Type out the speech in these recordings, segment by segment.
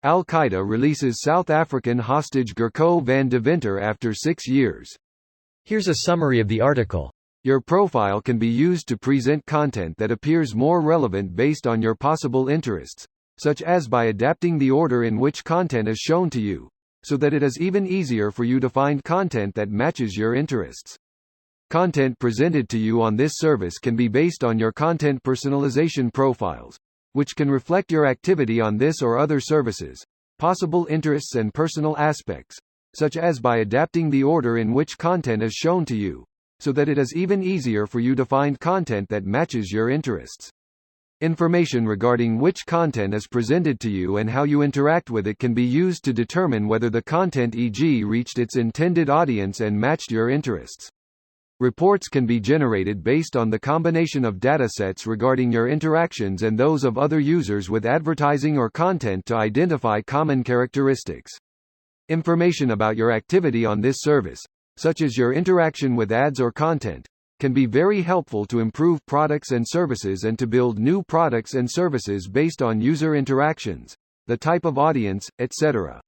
Al-Qaeda releases South African hostage Gerco van Deventer after 6 years. Here's a summary of the article. Your profile can be used to present content that appears more relevant based on your possible interests, such as by adapting the order in which content is shown to you, so that it is even easier for you to find content that matches your interests. Content presented to you on this service can be based on your content personalization profiles, which can reflect your activity on this or other services, possible interests and personal aspects, such as by adapting the order in which content is shown to you, so that it is even easier for you to find content that matches your interests. Information regarding which content is presented to you and how you interact with it can be used to determine whether the content, e.g., reached its intended audience and matched your interests. Reports can be generated based on the combination of datasets regarding your interactions and those of other users with advertising or content to identify common characteristics. Information about your activity on this service, such as your interaction with ads or content, can be very helpful to improve products and services and to build new products and services based on user interactions, the type of audience, etc.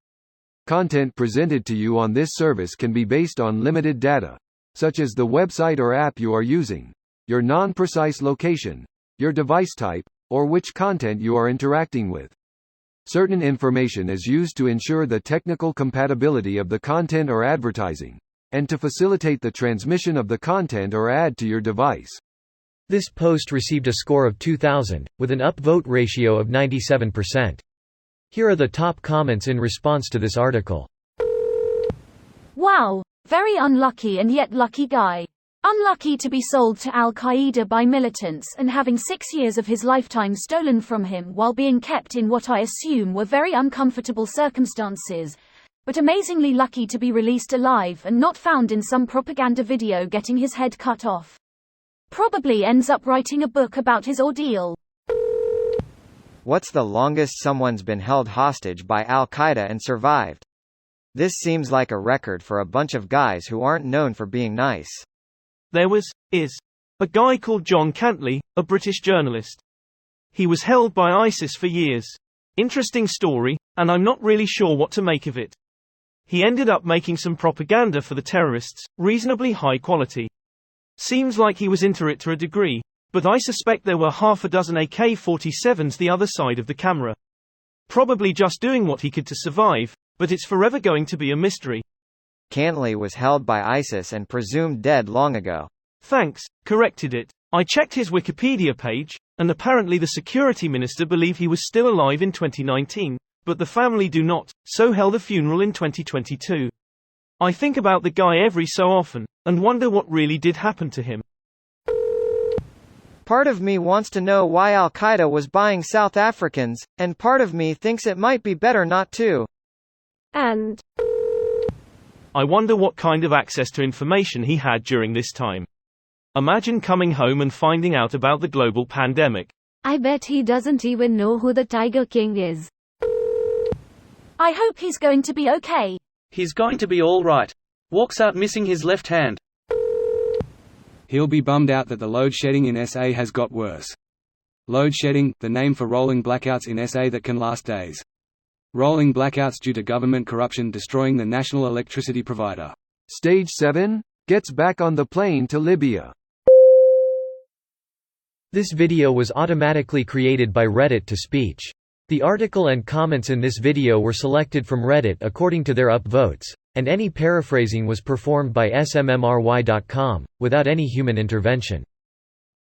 Content presented to you on this service can be based on limited data, such as the website or app you are using, your non-precise location, your device type, or which content you are interacting with. Certain information is used to ensure the technical compatibility of the content or advertising, and to facilitate the transmission of the content or ad to your device. This post received a score of 2,000, with an upvote ratio of 97%. Here are the top comments in response to this article. Wow! Very unlucky and yet lucky guy. Unlucky to be sold to Al-Qaeda by militants and having 6 years of his lifetime stolen from him while being kept in what I assume were very uncomfortable circumstances, but amazingly lucky to be released alive and not found in some propaganda video getting his head cut off. Probably ends up writing a book about his ordeal. What's the longest someone's been held hostage by Al-Qaeda and survived? This seems like a record for a bunch of guys who aren't known for being nice. There is a guy called John Cantley, a British journalist. He was held by ISIS for years. Interesting story, and I'm not really sure what to make of it. He ended up making some propaganda for the terrorists, reasonably high quality. Seems like he was into it to a degree, but I suspect there were half a dozen AK-47s the other side of the camera. Probably just doing what he could to survive, but it's forever going to be a mystery. Cantley was held by ISIS and presumed dead long ago. Thanks, corrected it. I checked his Wikipedia page, and apparently the security minister believed he was still alive in 2019, but the family do not, so held a funeral in 2022. I think about the guy every so often, and wonder what really did happen to him. Part of me wants to know why Al-Qaeda was buying South Africans, and part of me thinks it might be better not to. And I wonder what kind of access to information he had during this time. Imagine coming home and finding out about the global pandemic. I bet he doesn't even know who the Tiger King is. I hope he's going to be okay. He's going to be all right. Walks out missing his left hand. He'll be bummed out that the load shedding in SA has got worse. Load shedding, the name for rolling blackouts in SA that can last days. Rolling blackouts due to government corruption destroying the national electricity provider. Stage 7 gets back on the plane to Libya. This video was automatically created by Reddit to speech. The article and comments in this video were selected from Reddit according to their upvotes, and any paraphrasing was performed by smmry.com, without any human intervention.